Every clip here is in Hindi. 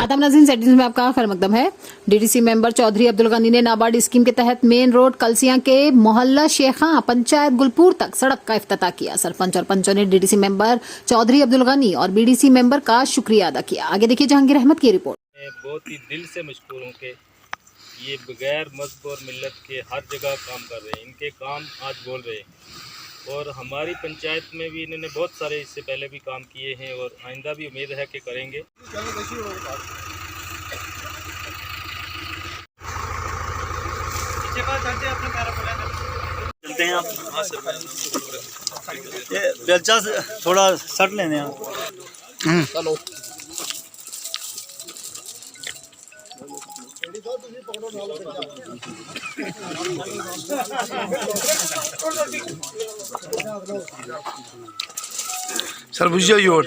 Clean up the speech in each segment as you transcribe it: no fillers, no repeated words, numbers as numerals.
आदम नाज़रीन सेटिंग्स में आपका खैर मकदम है। डीडीसी मेंबर चौधरी अब्दुल गनी ने नाबार्ड स्कीम के तहत मेन रोड कलसियां के मोहल्ला शेखा पंचायत गुलपुर तक सड़क का इफ्तिताह किया। सरपंच और पंचों ने डीडीसी मेंबर चौधरी अब्दुल गनी और बीडीसी मेंबर का शुक्रिया अदा किया। आगे देखिए जहांगीर अहमद की रिपोर्ट। बहुत ही दिल से मशकूर हूँ कि ये बगैर मज़हब और मिल्लत के हर जगह काम कर रहे हैं। इनके काम आज बोल रहे हैं और हमारी पंचायत में भी इन्होंने बहुत सारे इससे पहले भी काम किए हैं और आइंदा भी उम्मीद है कि करेंगे। चलते हैं आप। ये बेलचा से थोड़ा सट लेने हैं। चलो सर बुझ जाइए और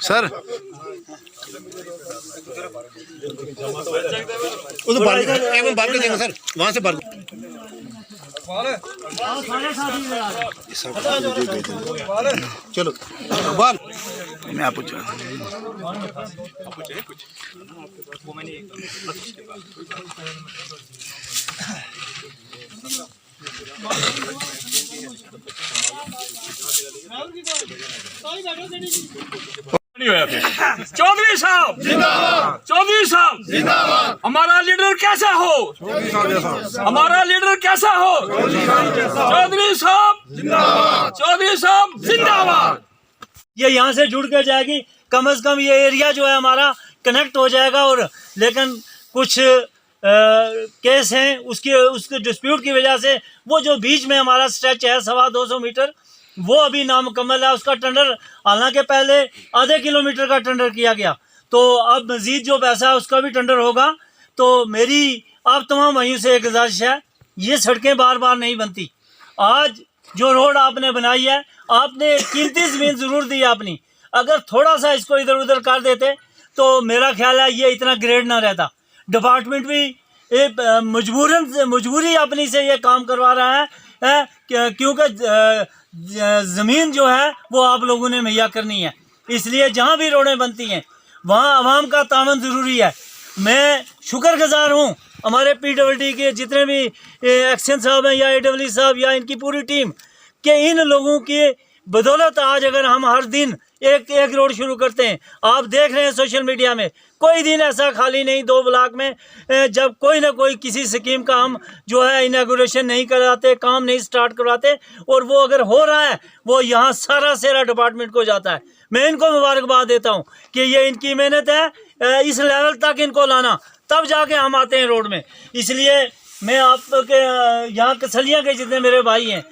सर उधर बाहर कर देंगे सर, वहाँ से बाहर। चलो बाल मैं आप पूछा चौधरी साहब जिंदाबाद, चौधरी साहब जिंदाबाद। हमारा लीडर कैसा हो, हमारा लीडर कैसा हो, चौधरी साहब जिंदाबाद, चौधरी साहब जिंदाबाद। ये यहाँ से जुड़ कर जाएगी, कम से कम ये एरिया जो है हमारा कनेक्ट हो जाएगा। और लेकिन कुछ केस हैं उसके डिस्प्यूट की वजह से वो जो बीच में हमारा स्ट्रेच है 250 मीटर वो अभी नामुकम्मल है। उसका टेंडर हालांकि पहले आधे किलोमीटर का टेंडर किया गया, तो अब मज़ीद जो पैसा है उसका भी टेंडर होगा। तो मेरी आप तमाम भाइयों से एक गुजारिश है, ये सड़कें बार बार नहीं बनती। आज जो रोड आपने बनाई है, आपने कीमती ज़मीन ज़रूर दी आपने, अगर थोड़ा सा इसको इधर उधर कर देते तो मेरा ख्याल है ये इतना ग्रेड ना रहता। डिपार्टमेंट भी मजबूरी अपनी से ये काम करवा रहा है क्योंकि ज़मीन जो है वो आप लोगों ने मुहैया करनी है। इसलिए जहाँ भी रोडें बनती हैं वहाँ आवाम का तावन ज़रूरी है। मैं शुक्रगुजार हूँ हमारे PWD के जितने भी एक्शन साहब हैं या AWD साहब या इनकी पूरी टीम के इन लोगों की बदौलत आज अगर हम हर दिन एक रोड शुरू करते हैं। आप देख रहे हैं सोशल मीडिया में कोई दिन ऐसा खाली नहीं 2 ब्लॉक में जब कोई ना कोई किसी स्कीम का हम जो है इनॉग्रेशन नहीं कराते, काम नहीं स्टार्ट करवाते। और वो अगर हो रहा है वो यहाँ सारा डिपार्टमेंट को जाता है। मैं इनको मुबारकबाद देता हूँ कि ये इनकी मेहनत है, इस लेवल तक इनको लाना, तब जाके हम आते हैं रोड में। इसलिए मैं आपके यहाँ कसलियाँ के जितने मेरे भाई हैं,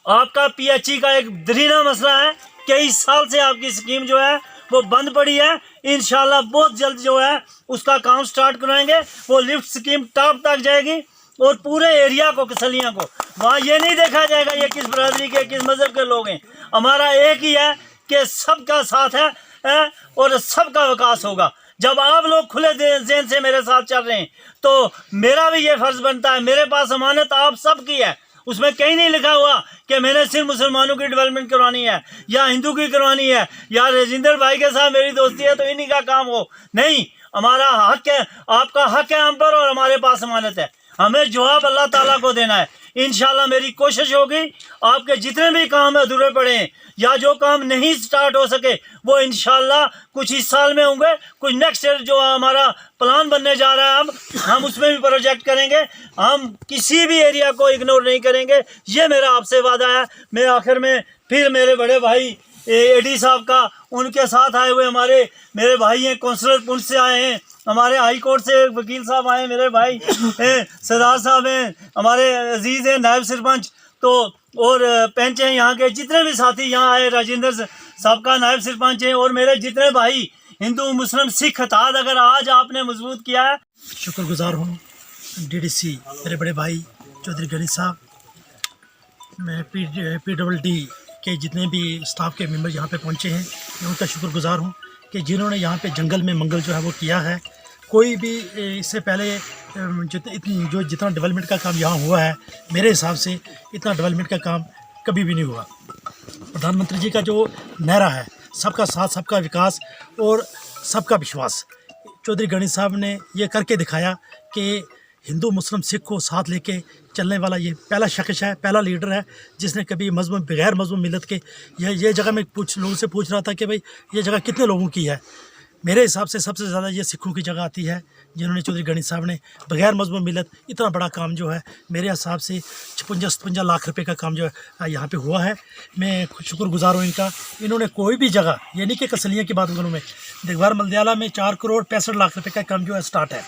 आपका PHE का एक दरीना मसला है, कई साल से आपकी स्कीम जो है वो बंद पड़ी है। इंशाल्लाह बहुत जल्द जो है उसका काम स्टार्ट कराएंगे। वो लिफ्ट स्कीम टॉप तक जाएगी और पूरे एरिया को, कसलियाँ को, वहाँ ये नहीं देखा जाएगा ये किस बरादरी के किस मज़हब के लोग हैं। हमारा एक ही है कि सबका साथ है और सबका विकास होगा। जब आप लोग खुले ज़हन से मेरे साथ चल रहे हैं तो मेरा भी ये फ़र्ज़ बनता है, मेरे पास अमानत आप सबकी है। उसमें कहीं नहीं लिखा हुआ कि मैंने सिर्फ मुसलमानों की डेवलपमेंट करवानी है या हिंदू की करवानी है या राजेंद्र भाई के साथ मेरी दोस्ती है तो इन्हीं का काम हो। नहीं, हमारा हक है, आपका हक है हम पर और हमारे पास अमानत है। हमें जवाब अल्लाह ताला को देना है। इंशाल्लाह मेरी कोशिश होगी आपके जितने भी काम अधूरे पड़े हैं या जो काम नहीं स्टार्ट हो सके वो इंशाल्लाह कुछ इस साल में होंगे, कुछ नेक्स्ट ईयर जो हमारा प्लान बनने जा रहा है हम उसमें भी प्रोजेक्ट करेंगे। हम किसी भी एरिया को इग्नोर नहीं करेंगे, ये मेरा आपसे वादा है। मैं आखिर में फिर मेरे बड़े भाई AD साहब का, उनके साथ आए हुए हमारे मेरे भाई हैं, काउंसलर पुंछ से आए हैं, हमारे हाई कोर्ट से वकील साहब आए हैं, मेरे भाई सरदार साहब हैं, हमारे अजीज़ हैं नायब सरपंच, तो और पंच हैं यहाँ के, जितने भी साथी यहाँ आए, राजेंद्र साहब का नायब सरपंच हैं और मेरे जितने भाई हिंदू मुस्लिम सिख हताद अगर आज आपने मजबूत किया है। शुक्रगुजार हूँ DDC मेरे बड़े भाई चौधरी गनी साहब, मैं PWD के जितने भी स्टाफ के मेंबर यहाँ पे पहुँचे हैं मैं उनका शुक्रगुजार हूँ कि जिन्होंने यहाँ पे जंगल में मंगल जो है वो किया है। कोई भी इससे पहले जितना डेवलपमेंट का काम यहाँ हुआ है मेरे हिसाब से इतना डेवलपमेंट का काम कभी भी नहीं हुआ। प्रधानमंत्री जी का जो नारा है सबका साथ सबका विकास, और सबका विश्वास। चौधरी गणी साहब ने ये करके दिखाया कि हिंदू मुस्लिम सिख को साथ लेके चलने वाला ये पहला शख्स है, पहला लीडर है जिसने कभी मजहब बगैर मजहब मिलत के ये जगह में लोगों से पूछ रहा था कि भाई ये जगह कितने लोगों की है। मेरे हिसाब से सबसे ज़्यादा ये सिखों की जगह आती है, जिन्होंने चौधरी गणी साहब ने बगैर मजहब मिलत इतना बड़ा काम जो है मेरे हिसाब से 56-57 लाख रुपए का काम जो है यहाँ पे हुआ है। मैं शुक्रगुजार हूँ इनका। इन्होंने कोई भी जगह, ये नहीं कि कसलियाँ की बात करूँ मैं, दिगवार मलदयाला में 4 करोड़ 65 लाख रुपए का काम जो है स्टार्ट है।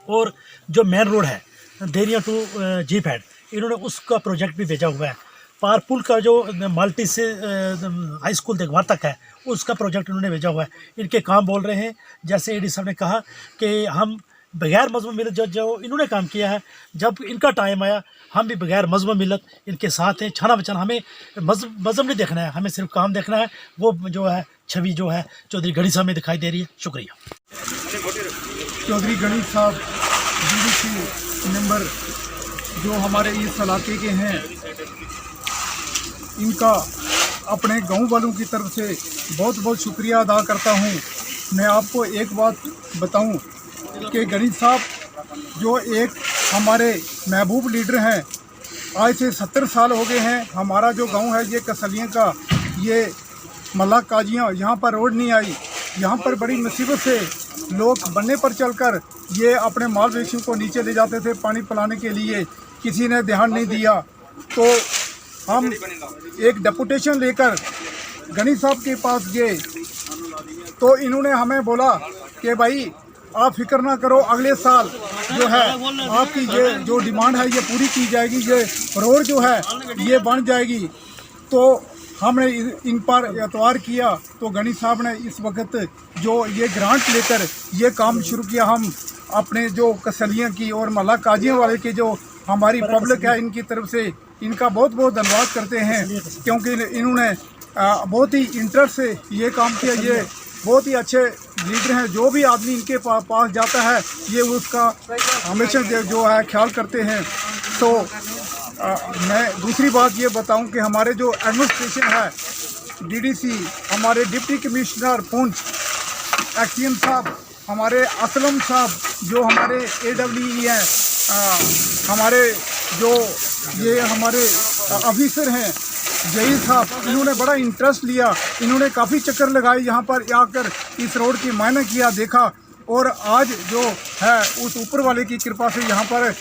और जो मेन रोड है देरिया टू जीप हेड, इन्होंने उसका प्रोजेक्ट भी भेजा हुआ है। पार पुल का जो माल्टी से हाई स्कूल दिगवार तक है उसका प्रोजेक्ट इन्होंने भेजा हुआ है। इनके काम बोल रहे हैं, जैसे एडी साहब ने कहा कि हम बगैर मजहब मिलत जो इन्होंने काम किया है, जब इनका टाइम आया हम भी बगैर मजहब मिलत इनके साथ हैं। छाना बचाना, हमें मजहब नहीं देखना है, हमें सिर्फ काम देखना है। वो जो है छवि जो है चौधरी गणी साहब में दिखाई दे रही है। शुक्रिया। चौधरी गणी साहब DDC मेंबर जो हमारे इस इलाके के हैं, इनका अपने गांव वालों की तरफ से बहुत बहुत शुक्रिया अदा करता हूं। मैं आपको एक बात बताऊं कि गणी साहब जो एक हमारे महबूब लीडर हैं, आज से 70 साल हो गए हैं। हमारा जो गांव है ये कसलियाँ का, ये मल्ला काजियाँ, यहाँ पर रोड नहीं आई। यहाँ पर बड़ी मुसीबत से लोग बनने पर चलकर ये अपने माल वेशियों को नीचे ले जाते थे पानी पिलाने के लिए, किसी ने ध्यान नहीं दिया। तो हम एक डेपुटेशन लेकर गणी साहब के पास गए तो इन्होंने हमें बोला कि भाई आप फिक्र ना करो, अगले साल जो है आपकी ये जो डिमांड है ये पूरी की जाएगी, ये रोड जो है ये बन जाएगी। तो हमने इन पर एतवार किया तो गणी साहब ने इस वक्त जो ये ग्रांट लेकर ये काम शुरू किया। हम अपने जो कसलियाँ की और मल्ला काजियों वाले की जो हमारी पब्लिक है इनकी तरफ से इनका बहुत बहुत धन्यवाद करते हैं, क्योंकि इन्होंने बहुत ही इंटरेस्ट से ये काम किया। ये बहुत ही अच्छे लीडर हैं, जो भी आदमी इनके पास जाता है ये उसका हमेशा जो है ख्याल करते हैं। तो मैं दूसरी बात ये बताऊं कि हमारे जो एडमिनिस्ट्रेशन है DDC, हमारे डिप्टी कमिश्नर पुंछ एक्सियन साहब, हमारे असलम साहब जो हमारे AWE हैं, हमारे जो ये हमारे ऑफिसर हैं जहीर साहब, इन्होंने बड़ा इंटरेस्ट लिया। इन्होंने काफ़ी चक्कर लगाए यहाँ पर आकर, इस रोड की मायने किया, देखा। और आज जो है उस ऊपर वाले की कृपा से यहाँ पर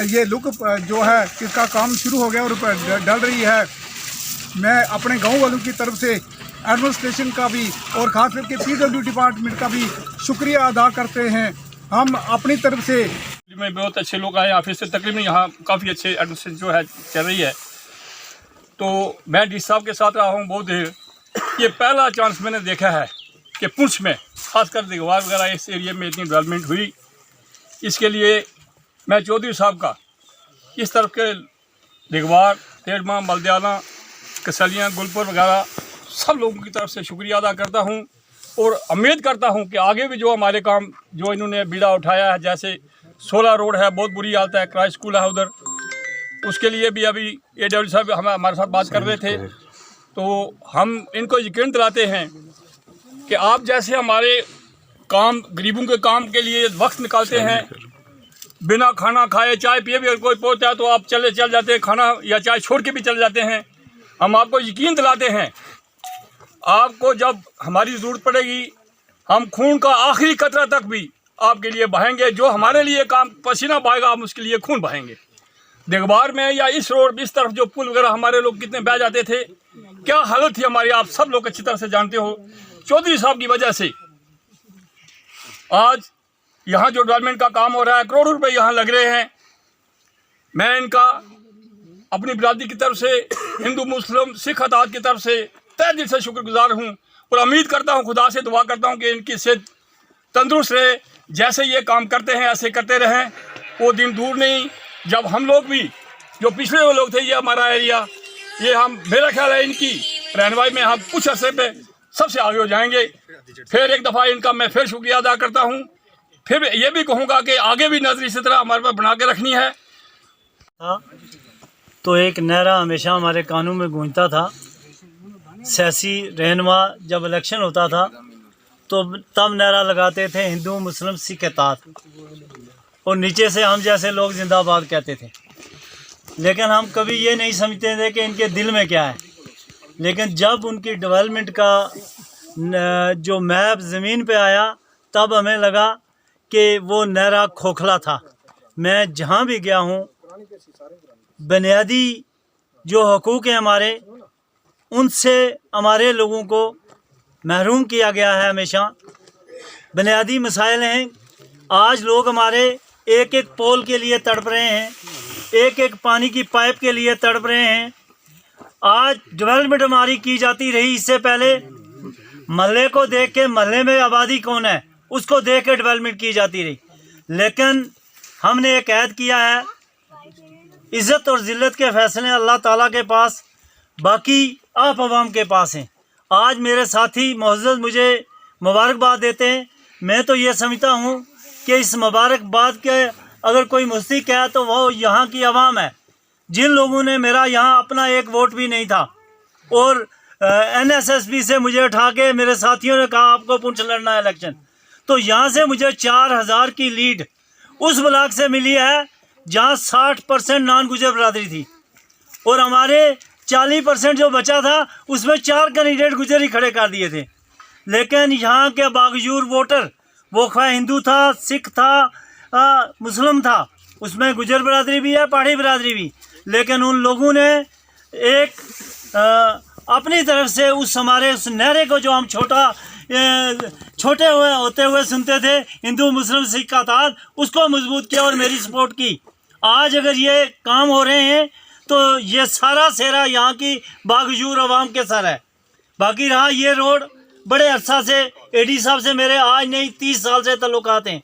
ये लुक जो है इसका काम शुरू हो गया और डल रही है। मैं अपने गांव वालों की तरफ से एडमिनिस्ट्रेशन का भी और ख़ास करके PW डिपार्टमेंट का भी शुक्रिया अदा करते हैं। हम अपनी तरफ से में बहुत अच्छे लोग आए ऑफिस से, तकरीबन यहाँ काफ़ी अच्छे एडमिनिस्ट्रेशन जो है चल रही है। तो मैं डी साहब के साथ रहा हूँ बहुत देर। ये पहला चांस मैंने देखा है कि पुंछ में खासकर दिगवार वगैरह इस एरिया में इतनी डेवलपमेंट हुई। इसके लिए मैं चौधरी साहब का इस तरफ के दिगवार, तेड़मा, मलदयाला, कसलियाँ, गुलपुर वगैरह सब लोगों की तरफ से शुक्रिया अदा करता हूँ और उम्मीद करता हूँ कि आगे भी जो हमारे काम जो इन्होंने बीड़ा उठाया है, जैसे 16 रोड है, बहुत बुरी हालत है, क्राई स्कूल है उधर, उसके लिए भी अभी AW साहब हमारे साथ बात कर रहे थे। तो हम इनको यकीन दिलाते हैं कि आप जैसे हमारे काम, गरीबों के काम के लिए वक्त निकालते हैं, बिना खाना खाए चाय पिए भी अगर कोई पहुँचता है तो आप चल जाते हैं, खाना या चाय छोड़ के भी चले जाते हैं। हम आपको यकीन दिलाते हैं आपको जब हमारी ज़रूरत पड़ेगी हम खून का आखिरी कतरा तक भी आपके लिए बहाएंगे। जो हमारे लिए काम पसीना बहाएगा हम उसके लिए खून बहाएंगे। दिगवार में या इस रोड इस तरफ जो पुल वगैरह हमारे लोग कितने बह जाते थे, क्या हालत थी हमारी, आप सब लोग अच्छी तरह से जानते हो। चौधरी साहब की वजह से आज यहाँ जो डेवलपमेंट का काम हो रहा है, करोड़ों रुपए यहाँ लग रहे हैं। मैं इनका अपनी बिरादरी की तरफ से, हिंदू मुस्लिम सिख अताद की तरफ से तहे दिल से शुक्रगुजार हूँ और उम्मीद करता हूँ, खुदा से दुआ करता हूँ कि इनकी सेहत तंदुरुस्त रहे। जैसे ये काम करते हैं ऐसे करते रहें। वो दिन दूर नहीं जब हम लोग भी जो पिछड़े हुए लोग थे, ये हमारा एरिया, ये हम, मेरा ख्याल है इनकी रहनुमाई में हम कुछ अर्से पे सबसे आगे हो जाएंगे। फिर एक दफ़ा इनका मैं फिर शुक्रिया अदा करता हूँ। फिर ये भी कहूँगा कि आगे भी नजर इसी तरह हमारे पास बना के रखनी है। तो एक नारा हमेशा हमारे कानों में गूंजता था, सियासी रहनुमा जब इलेक्शन होता था तो तब नारा लगाते थे हिंदू मुस्लिम सिख इत्तेहाद, और नीचे से हम जैसे लोग जिंदाबाद कहते थे। लेकिन हम कभी ये नहीं समझते थे कि इनके दिल में क्या है। लेकिन जब उनकी डेवलपमेंट का जो मैप ज़मीन पे आया, तब हमें लगा कि वो नारा खोखला था। मैं जहाँ भी गया हूँ, बुनियादी जो हकूक़ हैं हमारे, उनसे हमारे लोगों को महरूम किया गया है। हमेशा बुनियादी मसाइल हैं। आज लोग हमारे एक एक पोल के लिए तड़प रहे हैं, एक एक पानी की पाइप के लिए तड़प रहे हैं। आज डेवलपमेंट हमारी की जाती रही, इससे पहले महल्ले को देख के, महल्ले में आबादी कौन है उसको देख के डेवलपमेंट की जाती रही। लेकिन हमने एक ऐद किया है, इज़्ज़त और ज़िल्लत के फ़ैसले अल्लाह ताला के पास, बाकी आप अवाम के पास हैं। आज मेरे साथी मुअज़्ज़ज़ मुझे मुबारकबाद देते हैं। मैं तो ये समझता हूँ कि इस मुबारकबाद के अगर कोई मुस्तहिक़ है तो वो यहाँ की आवाम है, जिन लोगों ने, मेरा यहाँ अपना एक वोट भी नहीं था, और NSSP से मुझे उठा के मेरे साथियों ने कहा आपको पुंछ लड़ना है इलेक्शन, तो यहाँ से मुझे 4000 की लीड उस ब्लॉक से मिली है जहाँ 60% नॉन गुजर बरादरी थी, और हमारे 40% जो बचा था उसमें 4 कैंडिडेट गुजर ही खड़े कर दिए थे। लेकिन यहाँ के बागजूर वोटर, वो ख्वाह हिंदू था, सिख था, मुस्लिम था, उसमें गुजर बरादरी भी है, पहाड़ी बरादरी भी, लेकिन उन लोगों ने एक अपनी तरफ से उस हमारे उस नारे को, जो हम छोटे हुए होते हुए सुनते थे, हिंदू मुस्लिम सिख का इत्तेहाद, उसको मजबूत किया और मेरी सपोर्ट की। आज अगर ये काम हो रहे हैं तो ये सारा सेहरा यहाँ की बागजूर अवाम के सर है। बाकी रहा ये रोड, बड़े अरसा से AD साहब से मेरे आज नहीं 30 साल से ताल्लुकात हैं।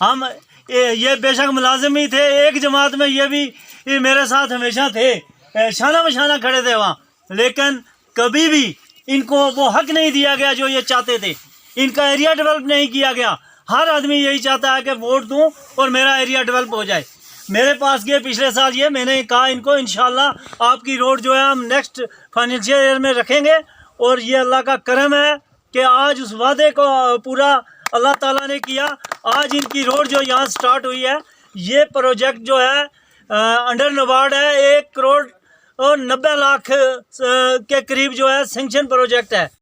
हम ये बेशक मुलाजिम ही थे, एक जमात में ये मेरे साथ हमेशा थे, शाना बशाना खड़े थे वहाँ, लेकिन कभी भी इनको वो हक नहीं दिया गया जो ये चाहते थे। इनका एरिया डेवलप नहीं किया गया। हर आदमी यही चाहता है कि वोट दूं और मेरा एरिया डेवलप हो जाए। मेरे पास गए पिछले साल, ये मैंने कहा इनको इंशाल्लाह आपकी रोड जो है हम नेक्स्ट फाइनेंशियल ईयर में रखेंगे, और ये अल्लाह का करम है कि आज उस वादे को पूरा अल्लाह ताला ने किया। आज इनकी रोड जो यहाँ स्टार्ट हुई है, ये प्रोजेक्ट जो है अंडर नबार्ड है, 1 करोड़ और 90 लाख के करीब जो है सेंक्शन प्रोजेक्ट है।